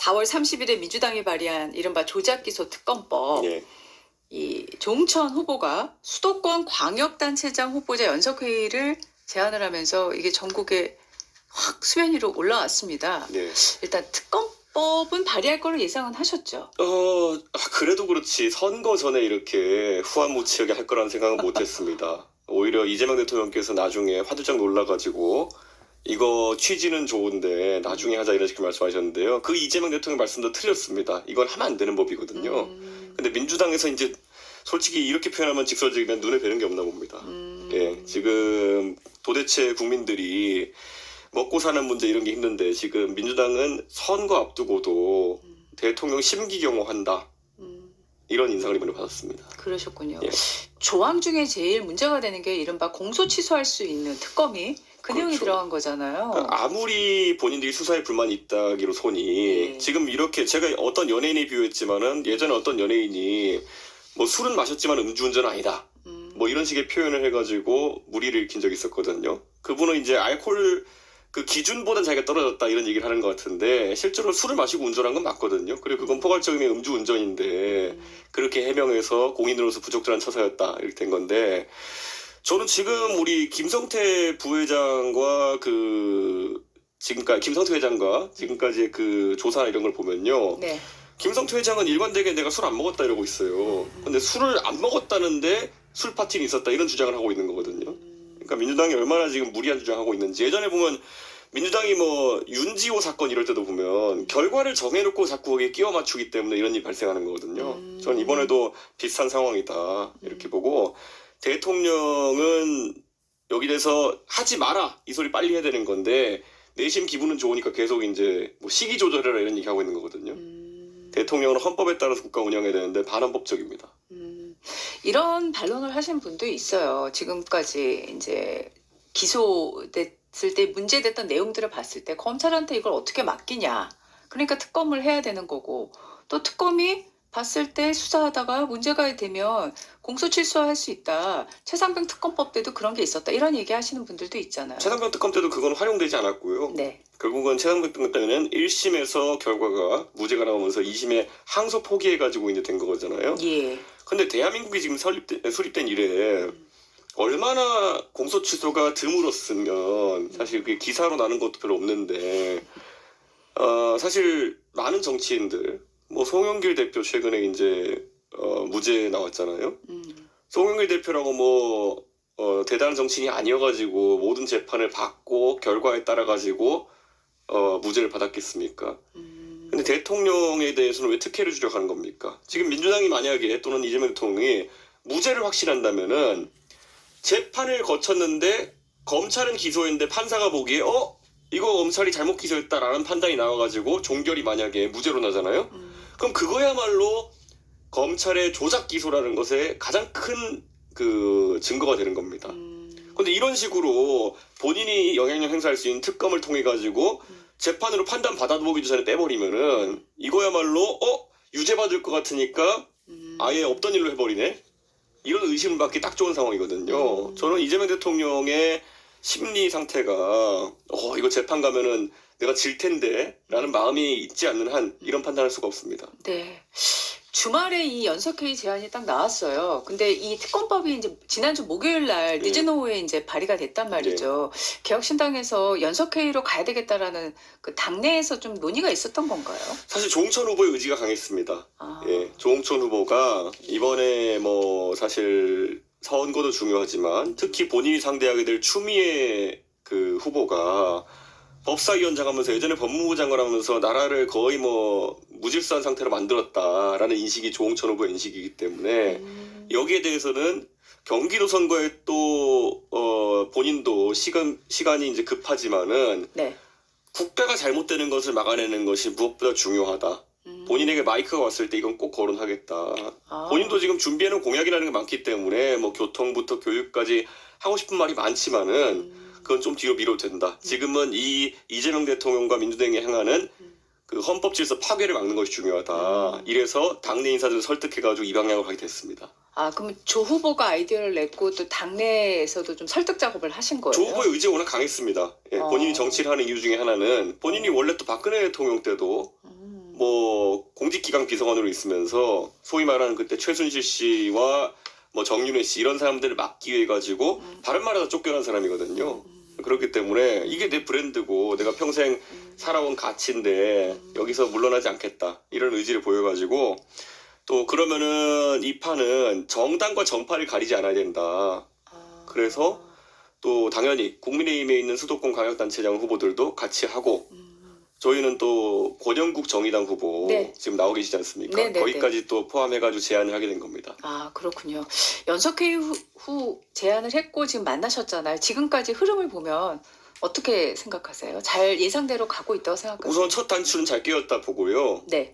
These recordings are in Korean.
4월 30일에 민주당이 발의한 이른바 조작기소 특검법. 예. 이 조응천 후보가 수도권 광역단체장 후보자 연석회의를 제안을 하면서 이게 전국에 확 수면 위로 올라왔습니다. 네. 일단 특검법은 발의할 거로 예상은 하셨죠? 그래도 그렇지 선거 전에 이렇게 후한무치하게 할 거라는 생각은 못했습니다. 오히려 이재명 대통령께서 나중에 화들짝 놀라가지고 이거 취지는 좋은데 나중에 하자 이런 식으로 말씀하셨는데요. 그 이재명 대통령 말씀도 틀렸습니다. 이건 하면 안 되는 법이거든요. 근데 민주당에서 이제 솔직히 이렇게 표현하면 직설적이면 눈에 뵈는 게 없나 봅니다. 예, 지금 도대체 국민들이 먹고 사는 문제 이런 게 힘든데 지금 민주당은 선거 앞두고도 대통령 심기 경호한다. 이런 인상을 이번에 받았습니다. 그러셨군요. 예. 조항 중에 제일 문제가 되는 게 이른바 공소 취소할 수 있는 특검이 그 내용이 그렇죠. 들어간 거잖아요. 그러니까 아무리 본인들이 수사에 불만이 있다기로 손이 예. 지금 이렇게 제가 어떤 연예인이 비유했지만은 예전에 어떤 연예인이 뭐 술은 마셨지만 음주운전은 아니다. 뭐 이런 식의 표현을 해가지고 무리를 일으킨 적이 있었거든요. 그분은 이제 알코올 그 기준보다 자기가 떨어졌다 이런 얘기를 하는 것 같은데 실제로 술을 마시고 운전한 건 맞거든요. 그리고 그건 포괄적인 음주운전인데 그렇게 해명해서 공인으로서 부적절한 처사였다 이렇게 된 건데 저는 지금 우리 김성태 부회장과 김성태 회장과 지금까지의 그 조사 이런 걸 보면요. 네. 김성태 회장은 일관되게 내가 술 안 먹었다 이러고 있어요. 근데 술을 안 먹었다는데 술 파티는 있었다 이런 주장을 하고 있는 거거든요. 그러니까 민주당이 얼마나 지금 무리한 주장하고 있는지 예전에 보면 민주당이 뭐 윤지호 사건 이럴 때도 보면 결과를 정해놓고 자꾸 거기에 끼워 맞추기 때문에 이런 일이 발생하는 거거든요. 저는 이번에도 비슷한 상황이다 이렇게 보고 대통령은 여기 대해서 하지 마라 이 소리 빨리 해야 되는 건데 내심 기분은 좋으니까 계속 이제 뭐 시기 조절해라 이런 얘기 하고 있는 거거든요. 대통령은 헌법에 따라서 국가 운영해야 되는데 반헌법적입니다. 이런 반론을 하신 분도 있어요. 지금까지 이제 기소됐을 때 문제됐던 내용들을 봤을 때 검찰한테 이걸 어떻게 맡기냐. 그러니까 특검을 해야 되는 거고 또 특검이 봤을 때 수사하다가 문제가 되면 공소 취소할 수 있다. 최상병 특검법 때도 그런 게 있었다. 이런 얘기 하시는 분들도 있잖아요. 최상병 특검 때도 그건 활용되지 않았고요. 네. 결국은 최상병 특검 때는 1심에서 결과가 무죄가 나오면서 2심에 항소 포기해가지고 이제 된 거잖아요. 예. 근데 대한민국이 지금 수립된 이래 얼마나 공소 취소가 드물었으면 사실 그게 기사로 나는 것도 별로 없는데 사실 많은 정치인들 뭐 송영길 대표 최근에 이제 무죄 나왔잖아요. 송영길 대표라고 뭐 대단한 정치인이 아니어가지고 모든 재판을 받고 결과에 따라 가지고 무죄를 받았겠습니까? 근데 대통령에 대해서는 왜 특혜를 주려고 하는 겁니까? 지금 민주당이 만약에 또는 이재명 대통령이 무죄를 확신한다면은 재판을 거쳤는데 검찰은 기소했는데 판사가 보기에 이거 검찰이 잘못 기소했다라는 판단이 나와가지고 종결이 만약에 무죄로 나잖아요. 그럼 그거야말로 검찰의 조작 기소라는 것에 가장 큰 그 증거가 되는 겁니다. 근데 이런 식으로 본인이 영향력 행사할 수 있는 특검을 통해 가지고 재판으로 판단 받아보기 전에 빼버리면은 이거야말로 유죄 받을 것 같으니까 아예 없던 일로 해버리네. 이런 의심을 받기 딱 좋은 상황이거든요. 저는 이재명 대통령의 심리 상태가 이거 재판 가면은 내가 질 텐데 라는 마음이 있지 않는 한 이런 판단할 수가 없습니다. 네. 주말에 이 연석회의 제안이 딱 나왔어요. 근데 이 특검법이 이제 지난주 목요일 날 늦은 오후에 이제 발의가 됐단 말이죠. 개혁신당에서 연석회의로 가야 되겠다라는 그 당내에서 좀 논의가 있었던 건가요? 사실 조응천 후보의 의지가 강했습니다. 예, 조응천 후보가 이번에 뭐 사실 선거도 중요하지만 특히 본인이 상대하게 될 추미애 그 후보가 법사위원장 하면서 예전에 법무부 장관 하면서 나라를 거의 뭐 무질서한 상태로 만들었다라는 인식이 조응천 후보의 인식이기 때문에 여기에 대해서는 경기도 선거에 또 본인도 시간이 이제 급하지만은 네. 국가가 잘못되는 것을 막아내는 것이 무엇보다 중요하다. 본인에게 마이크가 왔을 때 이건 꼭 거론하겠다. 본인도 지금 준비해놓은 공약이라는 게 많기 때문에 뭐 교통부터 교육까지 하고 싶은 말이 많지만은 그건 좀 뒤로 미뤄도 된다. 지금은 이 이재명 대통령과 민주당이 향하는 그 헌법 질서 파괴를 막는 것이 중요하다. 이래서 당내 인사들을 설득해가지고 이 방향으로 가게 됐습니다. 그럼 조 후보가 아이디어를 냈고 또 당내에서도 좀 설득 작업을 하신 거예요? 조 후보의 의지가 워낙 강했습니다. 예, 본인이 정치를 하는 이유 중에 하나는 본인이 원래 또 박근혜 대통령 때도 뭐 공직기강 비서관으로 있으면서 소위 말하는 그때 최순실 씨와 뭐 정윤회 씨 이런 사람들을 막기 위해 가지고 바른 말하다 쫓겨난 사람이거든요. 그렇기 때문에 이게 내 브랜드고 내가 평생 살아온 가치인데 여기서 물러나지 않겠다 이런 의지를 보여가지고 또 그러면은 이 판은 정당과 정파를 가리지 않아야 된다. 그래서 또 당연히 국민의힘에 있는 수도권 광역단체장 후보들도 같이 하고 저희는 또 권영국 정의당 후보 네. 지금 나오 계시지 않습니까? 네네네. 거기까지 또 포함해가지고 제안을 하게 된 겁니다. 아, 그렇군요. 연석회의 후 제안을 했고 지금 만나셨잖아요. 지금까지 흐름을 보면 어떻게 생각하세요? 잘 예상대로 가고 있다고 생각하세요? 우선 첫 단추는 잘 끼었다 보고요. 네.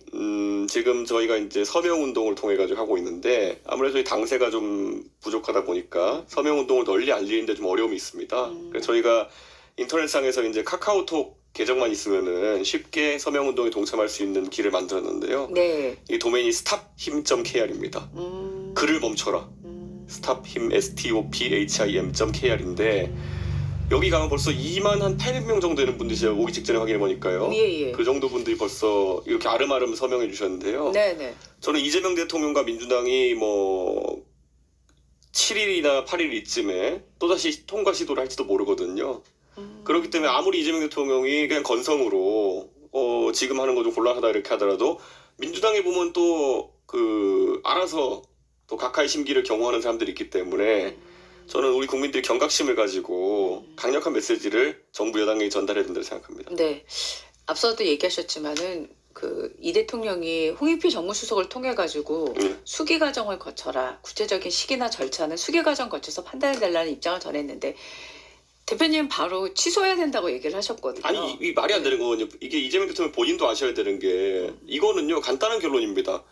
지금 저희가 이제 서명 운동을 통해 가지고 하고 있는데 아무래도 이 당세가 좀 부족하다 보니까 서명 운동을 널리 알리는데 좀 어려움이 있습니다. 그래서 저희가 인터넷상에서 이제 카카오톡 계정만 있으면은 쉽게 서명 운동에 동참할 수 있는 길을 만들었는데요. 네. 이 도메인이 stophim.kr입니다. 글을 멈춰라. stophim stopHim.kr인데 여기 가면 벌써 2만 한 800명 정도 되는 분들이 제가 오기 직전에 확인해 보니까요. 예. 그 정도 분들이 벌써 이렇게 아름아름 서명해 주셨는데요. 네네. 저는 이재명 대통령과 민주당이 뭐 7일이나 8일 이쯤에 또다시 통과 시도를 할지도 모르거든요. 그렇기 때문에 아무리 이재명 대통령이 그냥 건성으로 지금 하는 거 좀 곤란하다 이렇게 하더라도 민주당에 보면 또 그 알아서 또 각하의 심기를 경호하는 사람들이 있기 때문에 저는 우리 국민들이 경각심을 가지고 강력한 메시지를 정부 여당에게 전달해야 된다고 생각합니다. 네. 앞서도 얘기하셨지만은 그 이 대통령이 홍익표 정무수석을 통해 가지고 수기 과정을 거쳐라. 구체적인 시기나 절차는 수기 과정 거쳐서 판단해 달라는 입장을 전했는데 대표님 바로 취소해야 된다고 얘기를 하셨거든요. 아니 이 말이 안 되는 거거든요. 이게 이재명 대통령 본인도 아셔야 되는 게 이거는요 간단한 결론입니다.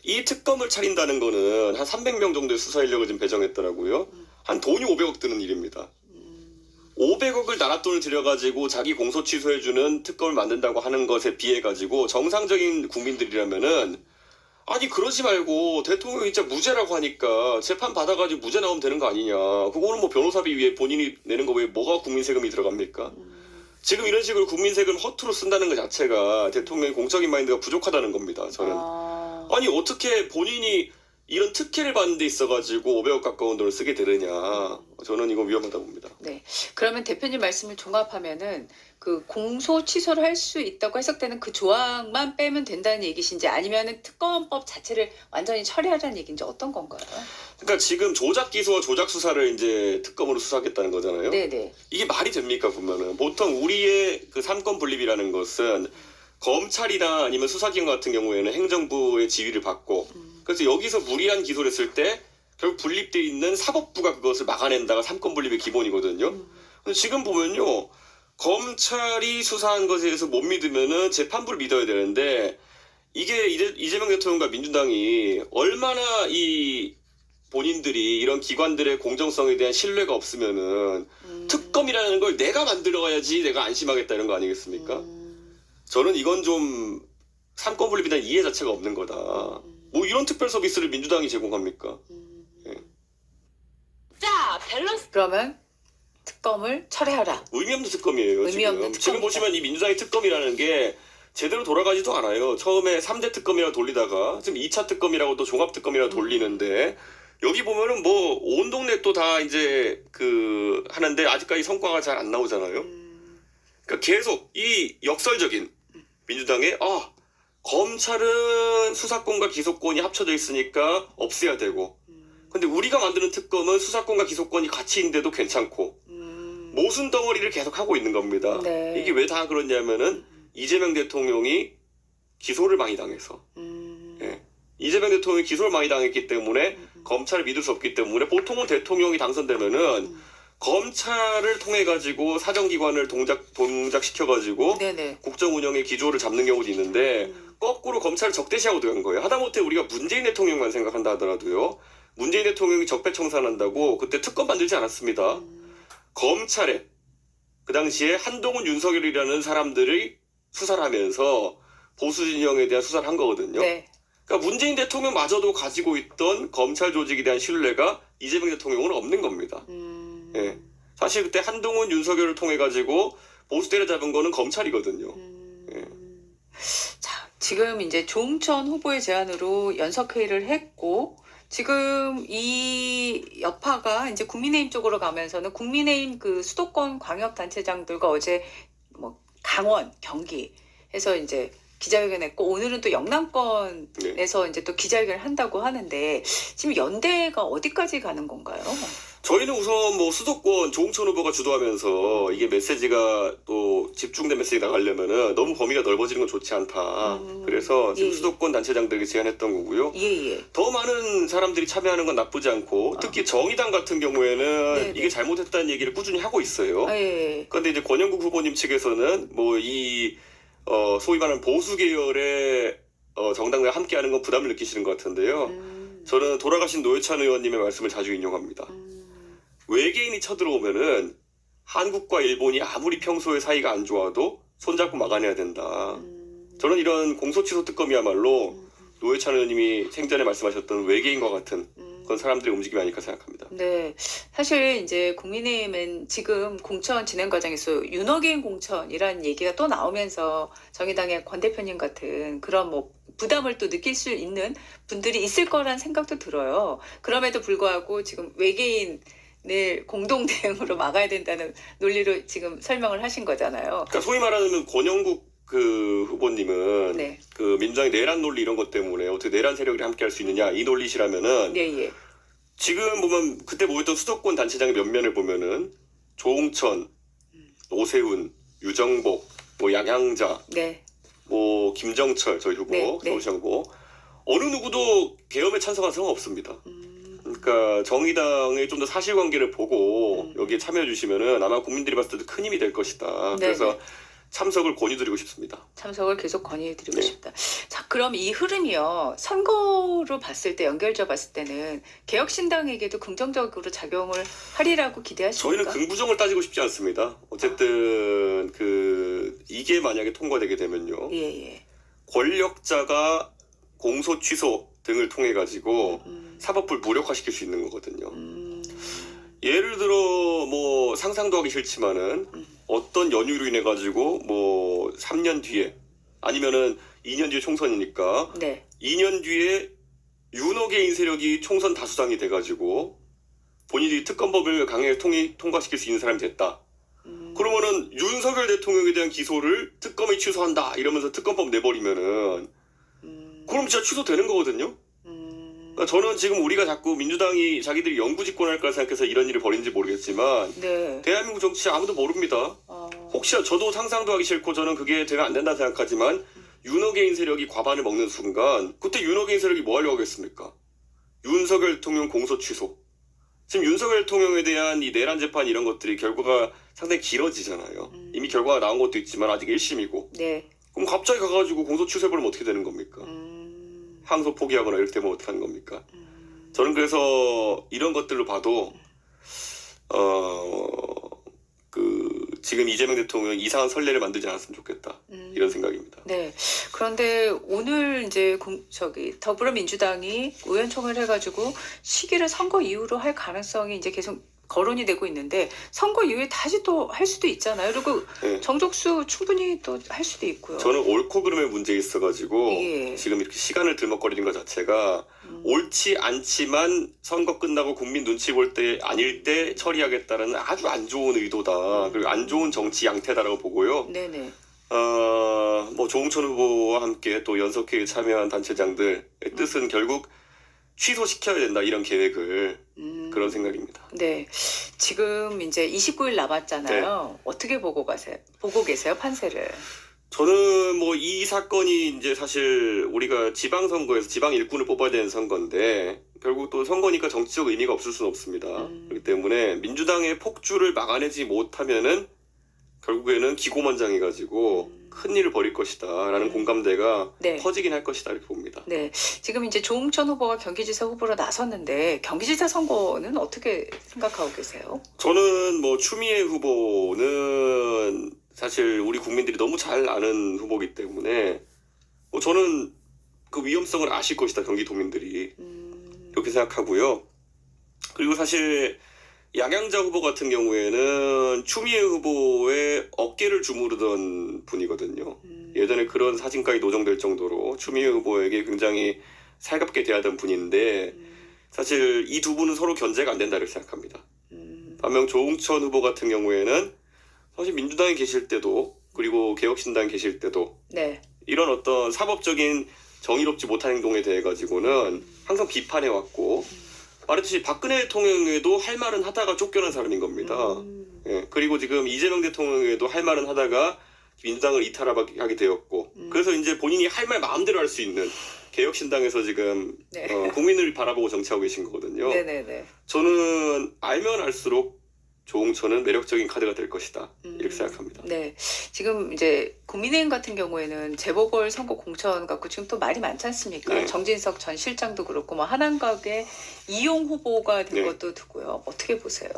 이 특검을 차린다는 거는 한 300명 정도의 수사 인력을 지금 배정했더라고요. 한 돈이 500억 드는 일입니다. 500억을 나라 돈을 들여가지고 자기 공소 취소해주는 특검을 만든다고 하는 것에 비해가지고 정상적인 국민들이라면은 아니 그러지 말고 대통령이 진짜 무죄라고 하니까 재판 받아가지고 무죄 나오면 되는 거 아니냐. 그거는 뭐 변호사비 위에 본인이 내는 거 왜 뭐가 국민 세금이 들어갑니까? 지금 이런 식으로 국민 세금 허투루 쓴다는 것 자체가 대통령의 공적인 마인드가 부족하다는 겁니다. 저는. 아니 어떻게 본인이 이런 특혜를 받는 데 있어가지고 500억 가까운 돈을 쓰게 되느냐. 저는 이거 위험하다고 봅니다. 네. 그러면 대표님 말씀을 종합하면은 그 공소 취소를 할 수 있다고 해석되는 그 조항만 빼면 된다는 얘기신지 아니면은 특검법 자체를 완전히 철회하라는 얘기인지 어떤 건가요? 그러니까 지금 조작 기소와 조작 수사를 이제 특검으로 수사하겠다는 거잖아요. 네네. 이게 말이 됩니까 보면은 보통 우리의 그 삼권 분립이라는 것은 검찰이나 아니면 수사기관 같은 경우에는 행정부의 지휘를 받고 그래서 여기서 무리한 기소를 했을 때 결국 분립돼 있는 사법부가 그것을 막아낸다가 삼권 분립의 기본이거든요. 근데 지금 보면요 검찰이 수사한 것에 대해서 못 믿으면은 재판부를 믿어야 되는데 이게 이재명 대통령과 민주당이 얼마나 이 본인들이 이런 기관들의 공정성에 대한 신뢰가 없으면은 특검이라는 걸 내가 만들어야지 내가 안심하겠다 이런 거 아니겠습니까? 저는 이건 좀 삼권 분립에 대한 이해 자체가 없는 거다. 뭐 이런 특별 서비스를 민주당이 제공합니까? 자, 밸런스. 그러면 특검을 철회하라. 의미 없는 특검이에요. 의미 없는 지금 보시면 이 민주당의 특검이라는 게 제대로 돌아가지도 않아요. 처음에 3대 특검이라고 돌리다가 지금 2차 특검이라고 또 종합 특검이라고 돌리는데 여기 보면은 뭐 온 동네 또 다 이제 그 하는데 아직까지 성과가 잘 안 나오잖아요. 그러니까 계속 이 역설적인 민주당의 검찰은 수사권과 기소권이 합쳐져 있으니까 없애야 되고 근데 우리가 만드는 특검은 수사권과 기소권이 같이 있는데도 괜찮고 모순 덩어리를 계속 하고 있는 겁니다. 네. 이게 왜 다 그러냐면은 이재명 대통령이 기소를 많이 당해서 이재명 대통령이 기소를 많이 당했기 때문에 검찰을 믿을 수 없기 때문에 보통은 대통령이 당선되면은 검찰을 통해 가지고 사정기관을 동작시켜 가지고 네네. 국정 운영의 기조를 잡는 경우도 있는데 거꾸로 검찰을 적대시하고 들어간 거예요. 하다못해 우리가 문재인 대통령만 생각한다 하더라도요. 문재인 대통령이 적폐청산한다고 그때 특검 만들지 않았습니다. 검찰에 그 당시에 한동훈 윤석열이라는 사람들이 수사를 하면서 보수 진영에 대한 수사를 한 거거든요. 네. 그러니까 문재인 대통령마저도 가지고 있던 검찰 조직에 대한 신뢰가 이재명 대통령은 없는 겁니다. 예. 사실 그때 한동훈 윤석열을 통해 가지고 보수 때려잡은 거는 검찰이거든요. 예. 자, 지금 이제 조응천 후보의 제안으로 연석회의를 했고, 지금 이 여파가 이제 국민의힘 쪽으로 가면서는 국민의힘 그 수도권 광역단체장들과 어제 뭐 강원, 경기 해서 이제 기자회견했고, 오늘은 또 영남권에서 이제 또 기자회견을 한다고 하는데, 지금 연대가 어디까지 가는 건가요? 저희는 우선 뭐 수도권 조응천 후보가 주도하면서 이게 메시지가 또 집중된 메시지 나가려면은 너무 범위가 넓어지는 건 좋지 않다. 그래서 지금 예. 수도권 단체장들이 제안했던 거고요. 예. 더 많은 사람들이 참여하는 건 나쁘지 않고 특히 정의당 같은 경우에는 네네. 이게 잘못했다는 얘기를 꾸준히 하고 있어요. 예. 그런데 이제 권영국 후보님 측에서는 뭐 이 소위 말하는 보수 계열의 정당과 함께하는 건 부담을 느끼시는 것 같은데요. 저는 돌아가신 노회찬 의원님의 말씀을 자주 인용합니다. 외계인이 쳐들어오면은 한국과 일본이 아무리 평소에 사이가 안 좋아도 손잡고 막아내야 된다. 저는 이런 공소취소 특검이야말로 노회찬 의원님이 생전에 말씀하셨던 외계인과 같은 그런 사람들의 움직임이 아닐까 생각합니다. 네, 사실 이제 국민의힘은 지금 공천 진행 과정에서 윤호개인 공천이라는 얘기가 또 나오면서 정의당의 권 대표님 같은 그런 뭐 부담을 또 느낄 수 있는 분들이 있을 거란 생각도 들어요. 그럼에도 불구하고 지금 외계인을 공동 대응으로 막아야 된다는 논리로 지금 설명을 하신 거잖아요. 그러니까 소위 말하는 권영국 그 후보님은 네, 그 민주당의 내란 논리 이런 것 때문에 어떻게 내란 세력이 함께 할 수 있느냐 이 논리시라면은 네. 지금 보면 그때 모였던 수도권 단체장의 면면을 보면은 조응천, 오세훈, 유정복, 뭐 양향자, 네, 뭐 김정철 저희 후보 네. 서울시장 후보 어느 누구도 계엄에 찬성한 사람은 없습니다. 그러니까 정의당의 좀 더 사실관계를 보고 여기에 참여해 주시면은 아마 국민들이 봤을 때도 큰 힘이 될 것이다. 네, 그래서 참석을 권유드리고 싶습니다. 참석을 계속 권유드리고 네. 싶다. 자, 그럼 이 흐름이요. 선거로 봤을 때, 연결져 봤을 때는 개혁신당에게도 긍정적으로 작용을 하리라고 기대하십니까? 저희는 긍부정을 따지고 싶지 않습니다. 어쨌든 이게 만약에 통과되게 되면요. 예. 권력자가 공소 취소 등을 통해 가지고 사법부를 무력화시킬 수 있는 거거든요. 예를 들어 뭐 상상도 하기 싫지만은 어떤 연유로 인해 가지고 뭐 3년 뒤에 아니면은 2년 뒤에 총선이니까 네. 2년 뒤에 윤호개인 세력이 총선 다수당이 돼가지고 본인이 특검법을 강하게 통과시킬 수 있는 사람이 됐다. 그러면은 윤석열 대통령에 대한 기소를 특검이 취소한다 이러면서 특검법 내버리면은 그럼 진짜 취소되는 거거든요. 그러니까 저는 지금 우리가 자꾸 민주당이 자기들이 영구집권할까 생각해서 이런 일을 벌이는지 모르겠지만 네. 대한민국 정치 아무도 모릅니다. 혹시 저도 상상도 하기 싫고 저는 그게 되면 안 된다 생각하지만 윤호개인 세력이 과반을 먹는 순간 그때 윤호개인 세력이 뭐 하려고 하겠습니까? 윤석열 대통령 공소 취소. 지금 윤석열 대통령에 대한 이 내란 재판 이런 것들이 결과가 상당히 길어지잖아요. 이미 결과가 나온 것도 있지만 아직 1심이고. 네. 그럼 갑자기 가가지고 공소 취소해버리면 어떻게 되는 겁니까? 항소 포기하거나 이렇게 되면 어떻게 하는 겁니까? 저는 그래서 이런 것들로 봐도 지금 이재명 대통령 이상한 선례를 만들지 않았으면 좋겠다 이런 생각입니다. 네. 그런데 오늘 이제 더불어민주당이 의원총회를 해가지고 시기를 선거 이후로 할 가능성이 이제 계속 거론이 되고 있는데 선거 이후에 다시 또 할 수도 있잖아요. 그리고 네. 정족수 충분히 또 할 수도 있고요. 저는 옳고 그름의 문제에 있어가지고 예. 지금 이렇게 시간을 들먹거리는 것 자체가 옳지 않지만 선거 끝나고 국민 눈치 볼 때 아닐 때 처리하겠다는 아주 안 좋은 의도다. 그리고 안 좋은 정치 양태다라고 보고요. 네네. 뭐 조응천 후보와 함께 또 연석회의에 참여한 단체장들의 뜻은 결국 취소시켜야 된다 이런 계획을 그런 생각입니다. 네. 지금 이제 29일 남았잖아요. 어떻게 보고 계세요, 판세를? 저는 뭐 이 사건이 이제 사실 우리가 지방선거에서 지방 일꾼을 뽑아야 되는 선거인데 결국 또 선거니까 정치적 의미가 없을 수는 없습니다. 그렇기 때문에 민주당의 폭주를 막아내지 못하면은 결국에는 기고만장해가지고 큰 일을 벌일 것이다라는 공감대가 네. 커지긴 할 것이다 이렇게 봅니다. 네. 지금 이제 조응천 후보가 경기지사 후보로 나섰는데 경기지사 선거는 어떻게 생각하고 계세요? 저는 뭐 추미애 후보는 사실 우리 국민들이 너무 잘 아는 후보이기 때문에 저는 그 위험성을 아실 것이다 경기도민들이 이렇게 생각하고요. 그리고 사실 양양자 후보 같은 경우에는 추미애 후보의 어깨를 주무르던 분이거든요. 예전에 그런 사진까지 노정될 정도로 추미애 후보에게 굉장히 살갑게 대하던 분인데 사실 이 두 분은 서로 견제가 안 된다고 생각합니다. 반면 조응천 후보 같은 경우에는 사실 민주당에 계실 때도 그리고 개혁신당에 계실 때도 네. 이런 어떤 사법적인 정의롭지 못한 행동에 대해 가지고는 항상 비판해왔고 말했듯이 박근혜 대통령에도 할 말은 하다가 쫓겨난 사람인 겁니다. 예, 그리고 지금 이재명 대통령에도 할 말은 하다가 민주당을 이탈하게 되었고 그래서 이제 본인이 할 말 마음대로 할 수 있는 개혁신당에서 지금 네. 국민을 바라보고 정치하고 계신 거거든요. 네네네. 저는 알면 알수록 조응천은 매력적인 카드가 될 것이다 이렇게 생각합니다. 네, 지금 이제 국민의힘 같은 경우에는 재보궐 선거 공천 갖고 지금 또 말이 많지 않습니까? 네. 정진석 전 실장도 그렇고 뭐 한한각의 이용 후보가 된 네. 것도 두고요. 어떻게 보세요?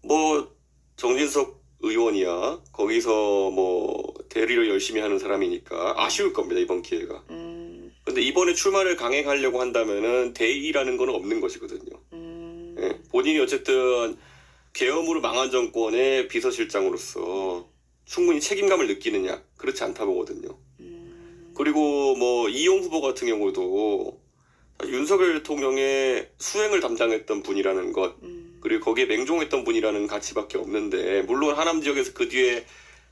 뭐 정진석 의원이야 거기서 뭐 대리를 열심히 하는 사람이니까 아쉬울 겁니다 이번 기회가. 근데 이번에 출마를 강행하려고 한다면은 대의라는 건 없는 것이거든요. 예, 본인이 어쨌든 계엄으로 망한 정권의 비서실장으로서 충분히 책임감을 느끼느냐 그렇지 않다 보거든요. 그리고 뭐 이용 후보 같은 경우도 윤석열 대통령의 수행을 담당했던 분이라는 것 그리고 거기에 맹종했던 분이라는 가치밖에 없는데 물론 하남 지역에서 그 뒤에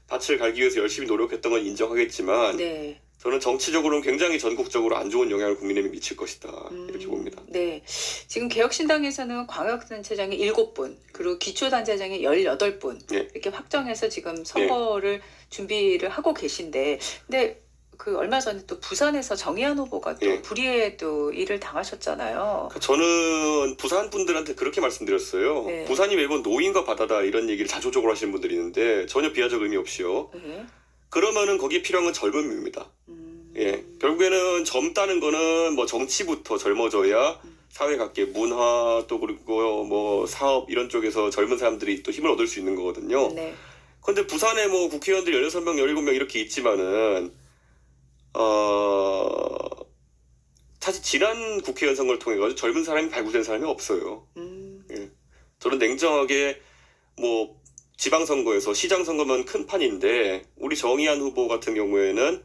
밭을 갈기 위해서 열심히 노력했던 건 인정하겠지만 네. 저는 정치적으로는 굉장히 전국적으로 안 좋은 영향을 국민의힘에 미칠 것이다 이렇게 봅니다. 네, 지금 개혁신당에서는 광역단체장이 7분 그리고 기초단체장이 18분 네. 이렇게 확정해서 지금 선거를 준비를 하고 계신데 근데 그 얼마 전에 또 부산에서 정의한 후보가 또 네. 불의의 또 일을 당하셨잖아요. 저는 부산 분들한테 그렇게 말씀드렸어요. 네. 부산이 매번 노인과 바다다 이런 얘기를 자조적으로 하시는 분들이 있는데 전혀 비하적 의미 없이요. 네. 그러면은 거기에 필요한 건 젊음입니다. 예, 결국에는 젊다는 거는 뭐 정치부터 젊어져야 사회 각계 문화 또 그리고 뭐 사업 이런 쪽에서 젊은 사람들이 또 힘을 얻을 수 있는 거거든요. 네. 근데 부산에 뭐 국회의원들 16명, 17명 이렇게 있지만은 사실 지난 국회의원 선거를 통해 가지고 젊은 사람이 발굴된 사람이 없어요. 저는 냉정하게 뭐 지방선거에서 시장선거면 큰 판인데 우리 정의한 후보 같은 경우에는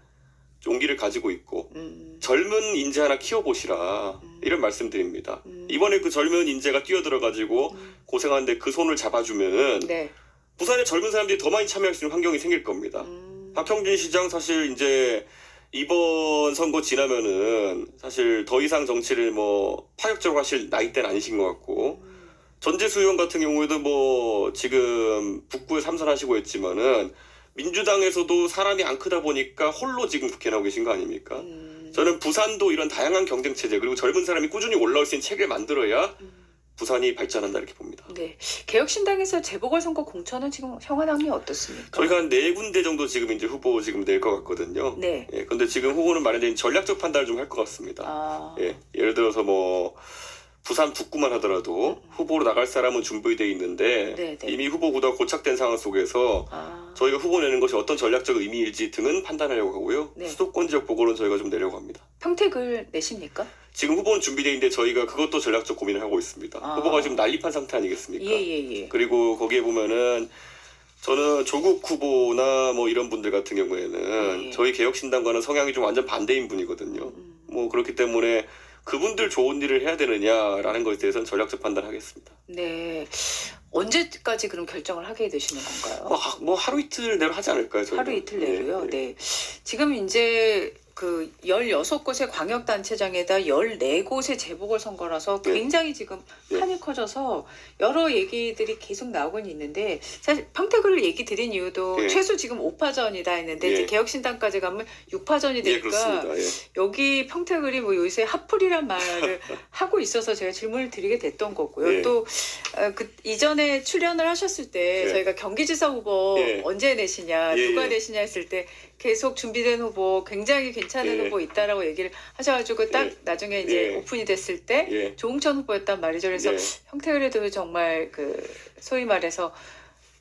용기를 가지고 있고 젊은 인재 하나 키워보시라 이런 말씀드립니다. 이번에 그 젊은 인재가 뛰어들어가지고 고생하는데 그 손을 잡아주면은 네. 부산의 젊은 사람들이 더 많이 참여할 수 있는 환경이 생길 겁니다. 박형준 시장 사실 이제 이번 선거 지나면은 사실 더 이상 정치를 뭐 파격적으로 하실 나이대는 아니신 것 같고 전재수 의원 같은 경우에도 뭐 지금 북구에 삼선하시고 있지만은 민주당에서도 사람이 안 크다 보니까 홀로 지금 국회에 나오고 계신 거 아닙니까? 저는 부산도 이런 다양한 경쟁 체제 그리고 젊은 사람이 꾸준히 올라올 수 있는 체계를 만들어야 부산이 발전한다 이렇게 봅니다. 네. 개혁신당에서 재보궐선거 공천은 지금 형안함이 어떻습니까? 저희가 한 4군데 정도 지금 이제 후보 지금 낼 것 같거든요. 네. 예, 근데 지금 후보는 마련된 전략적 판단을 좀 할 것 같습니다. 아. 예, 예를 들어서 뭐 부산 북구만 하더라도 후보로 나갈 사람은 준비되어 있는데 네, 네. 이미 후보 구도가 고착된 상황 속에서 저희가 후보 내는 것이 어떤 전략적 의미일지 등은 판단하려고 하고요. 네. 수도권 지역 보고는 저희가 좀 내려고 합니다. 평택을 내십니까? 지금 후보는 준비되어 있는데 저희가 그것도 전략적 고민을 하고 있습니다. 아. 후보가 지금 난립한 상태 아니겠습니까? 예. 그리고 거기에 보면은 저는 조국 후보나 뭐 이런 분들 같은 경우에는 예. 저희 개혁신당과는 성향이 좀 완전 반대인 분이거든요. 뭐 그렇기 때문에 그분들 좋은 일을 해야 되느냐라는 것에 대해서는 전략적 판단하겠습니다. 네. 언제까지 그럼 결정을 하게 되시는 건가요? 뭐 하루 이틀 내로 하지 않을까요? 저희가? 하루 이틀 내로요. 네. 네. 지금 이제 그 16곳의 광역단체장에다 14곳의 재보궐선거라서 네. 굉장히 지금 네. 판이 커져서 여러 얘기들이 계속 나오곤 있는데 사실 평택을 얘기 드린 이유도 네. 최소 지금 5파전이다 했는데 네. 이제 개혁신당까지 가면 6파전이 예, 되니까 그렇습니다. 예. 여기 평택을이 뭐 요새 핫플이란 말을 하고 있어서 제가 질문을 드리게 됐던 거고요. 예. 또 그 이전에 출연을 하셨을 때 예. 저희가 경기지사 후보 예. 언제 내시냐, 예, 누가 예. 내시냐 했을 때 계속 준비된 후보, 굉장히 괜찮은 예. 후보 있다라고 얘기를 하셔가지고 딱 예. 나중에 이제 예. 오픈이 됐을 때 예. 조응천 후보였단 말이죠. 그래서 예. 평택을에도 정말 그 소위 말해서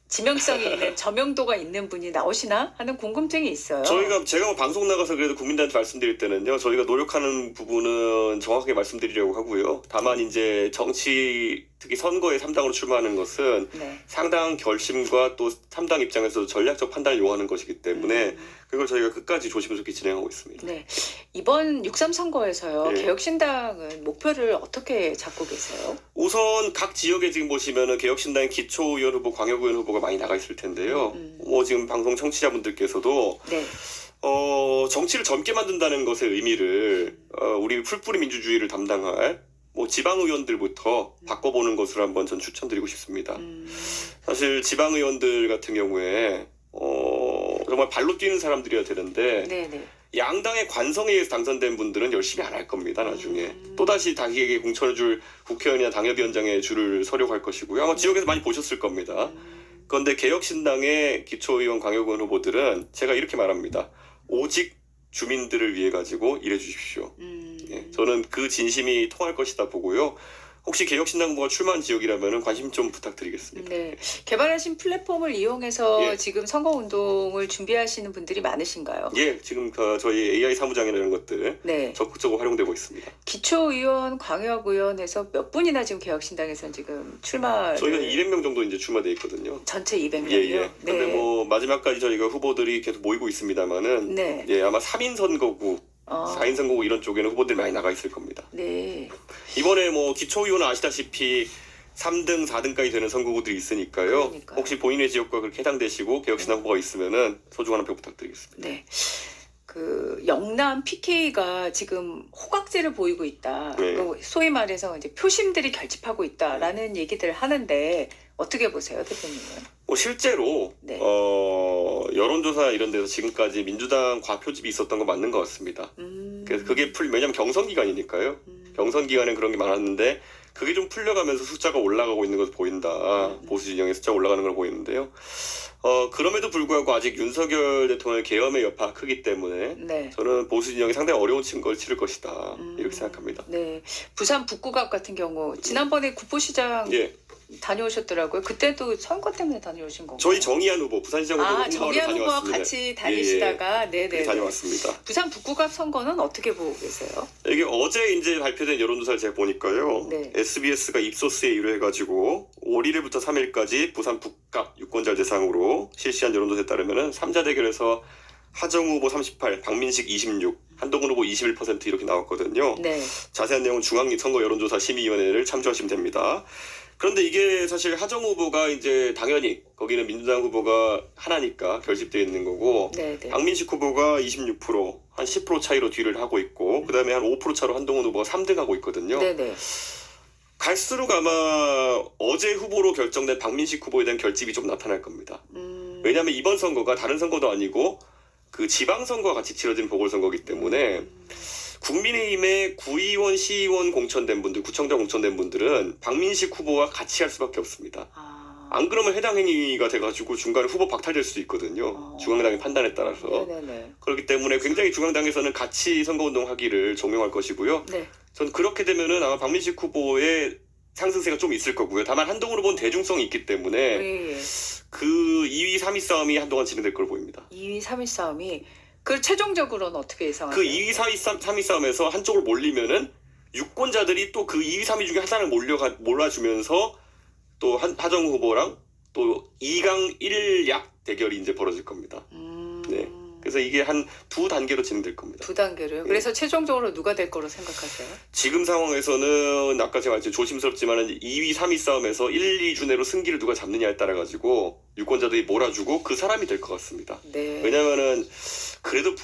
지명성이 있는 저명도가 있는 분이 나오시나 하는 궁금증이 있어요. 제가 뭐 방송 나가서 그래도 국민들한테 말씀드릴 때는요, 저희가 노력하는 부분은 정확하게 말씀드리려고 하고요. 다만 이제 정치, 특히 선거에 3당으로 출마하는 것은 네. 상당 결심과 또 3당 입장에서 전략적 판단을 요하는 것이기 때문에 그걸 저희가 끝까지 조심스럽게 진행하고 있습니다. 네. 이번 6.3 선거에서요. 네. 개혁신당은 목표를 어떻게 잡고 계세요? 우선 각 지역에 지금 보시면은 개혁신당의 기초의원 후보, 광역의원 후보가 많이 나가 있을 텐데요. 뭐 지금 방송 청취자분들께서도 네. 정치를 젊게 만든다는 것의 의미를 우리 풀뿌리 민주주의를 담당할 뭐 지방의원들부터 바꿔보는 것으로 한번 전 추천드리고 싶습니다. 사실 지방의원들 같은 경우에 정말 발로 뛰는 사람들이어야 되는데 네네. 양당의 관성에 의해서 당선된 분들은 열심히 안 할 겁니다. 나중에 또다시 자기에게 공천을 줄 국회의원이나 당협위원장의 줄을 서려고 할 것이고요. 아마 지역에서 많이 보셨을 겁니다. 그런데 개혁신당의 기초의원, 광역의원 후보들은 제가 이렇게 말합니다. 오직 주민들을 위해 가지고 일해 주십시오. 예, 저는 그 진심이 통할 것이다 보고요. 혹시 개혁신당 후보가 출마한 지역이라면 관심 좀 부탁드리겠습니다. 네. 개발하신 플랫폼을 이용해서 예. 지금 선거운동을 준비하시는 분들이 많으신가요? 예, 지금 저희 AI 사무장이라는 것들 네. 적극적으로 활용되고 있습니다. 기초의원, 광역의원에서 몇 분이나 지금 개혁신당에선 지금 출마를 저희가 200명 정도 이제 출마돼 있거든요. 전체 200명이요? 예, 예. 근데 네. 뭐 마지막까지 저희가 후보들이 계속 모이고 있습니다만은 네. 예, 아마 3인 선거구, 어, 4인 선거구 이런 쪽에는 후보들이 많이 나가 있을 겁니다. 네. 이번에 뭐 기초의원은 아시다시피 3등, 4등까지 되는 선거구들이 있으니까요. 그러니까요. 혹시 본인의 지역과 그렇게 해당되시고 개혁신당 후보가 있으면은 소중한 한 표 부탁드리겠습니다. 네. 그 영남 PK가 지금 호각제를 보이고 있다. 네. 또 소위 말해서 이제 표심들이 결집하고 있다라는 얘기들 하는데 어떻게 보세요, 대표님은? 뭐 실제로 네. 여론조사 이런 데서 지금까지 민주당 과표집이 있었던 건 맞는 것 같습니다. 그래서 그게 왜냐면 경선 기간이니까요. 경선 기간엔 그런 게 많았는데 그게 좀 풀려가면서 숫자가 올라가고 있는 것을 보인다. 보수 진영의 숫자가 올라가는 걸 보이는데요. 그럼에도 불구하고 아직 윤석열 대통령의 계엄의 여파가 크기 때문에 네. 저는 보수 진영이 상당히 어려운 걸 치를 것이다. 이렇게 생각합니다. 네. 부산 북구갑 같은 경우 지난번에 국부시장 예, 다녀오셨더라고요. 그때도 선거 때문에 다녀오신 건가요? 저희 정의한 후보, 부산시장 후보 홍보하러 정의한 후보와 다녀왔습니다. 같이 다니시다가 예, 네네. 다녀왔습니다. 부산 북구갑 선거는 어떻게 보고 계세요? 이게 어제 이제 발표된 여론조사를 제가 보니까요. 네. SBS가 입소스에 의뢰해가지고 5월 1일부터 3일까지 부산 북갑 유권자를 대상으로 실시한 여론조사에 따르면은 3자 대결에서 하정우 후보 38, 박민식 26, 한동훈 후보 21% 이렇게 나왔거든요. 네. 자세한 내용은 중앙선거 여론조사 심의위원회를 참조하시면 됩니다. 그런데 이게 사실 하정우 후보가 이제 당연히 거기는 민주당 후보가 하나니까 결집되어 있는 거고 네네. 박민식 후보가 26%, 한 10% 차이로 뒤를 하고 있고 그다음에 한 5% 차로 한동훈 후보가 3등하고 있거든요. 네네. 갈수록 아마 어제 후보로 결정된 박민식 후보에 대한 결집이 좀 나타날 겁니다. 왜냐하면 이번 선거가 다른 선거도 아니고 그 지방선거와 같이 치러진 보궐선거이기 때문에 국민의힘의 구의원, 시의원 공천된 분들, 구청장 공천된 분들은 박민식 후보와 같이 할 수밖에 없습니다. 안 그러면 해당 행위가 돼가지고 중간에 후보 박탈될 수도 있거든요. 중앙당의 판단에 따라서. 네네네. 그렇기 때문에 굉장히 중앙당에서는 같이 선거운동하기를 종용할 것이고요. 네. 전 그렇게 되면은 아마 박민식 후보의 상승세가 좀 있을 거고요. 다만 한동훈 후보는 대중성이 있기 때문에 예. 그 2위, 3위 싸움이 한동안 진행될 걸로 보입니다. 2위, 3위 싸움이 그 최종적으로는 어떻게 예상하세요? 그 2위, 4위, 3위 싸움에서 한쪽으로 몰리면은 유권자들이 또 그 2위, 3위 중에 하나를 몰아주면서 또 하정우 후보랑 또 2강 1약 대결이 이제 벌어질 겁니다. 네. 그래서 이게 한 두 단계로 진행될 겁니다. 두 단계로요. 네. 그래서 최종적으로 누가 될 거로 생각하세요? 지금 상황에서는 아까 제가 말했죠. 조심스럽지만은 2위, 3위 싸움에서 1, 2주 내로 승기를 누가 잡느냐에 따라 가지고 유권자들이 몰아주고 그 사람이 될 것 같습니다. 네. 왜냐면은 그래도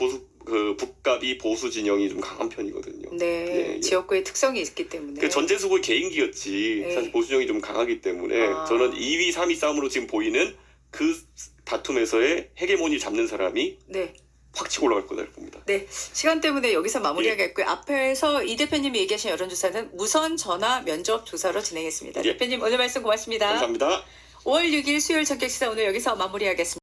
북갑이 보수 진영이 좀 강한 편이거든요. 네. 예, 예. 지역구의 특성이 있기 때문에. 그 전재수 후보의 개인기였지 네. 사실 보수 진영이 좀 강하기 때문에 저는 2위, 3위 싸움으로 지금 보이는 그 다툼에서의 헤게모니 잡는 사람이 네. 확 치고 올라갈 거다 이렇게 봅니다. 네. 시간 때문에 여기서 마무리하겠고요. 앞에서 이 대표님이 얘기하신 여론조사는 무선 전화 면접 조사로 진행했습니다. 예. 대표님 오늘 말씀 고맙습니다. 감사합니다. 5월 6일 수요일 전격시사 오늘 여기서 마무리하겠습니다.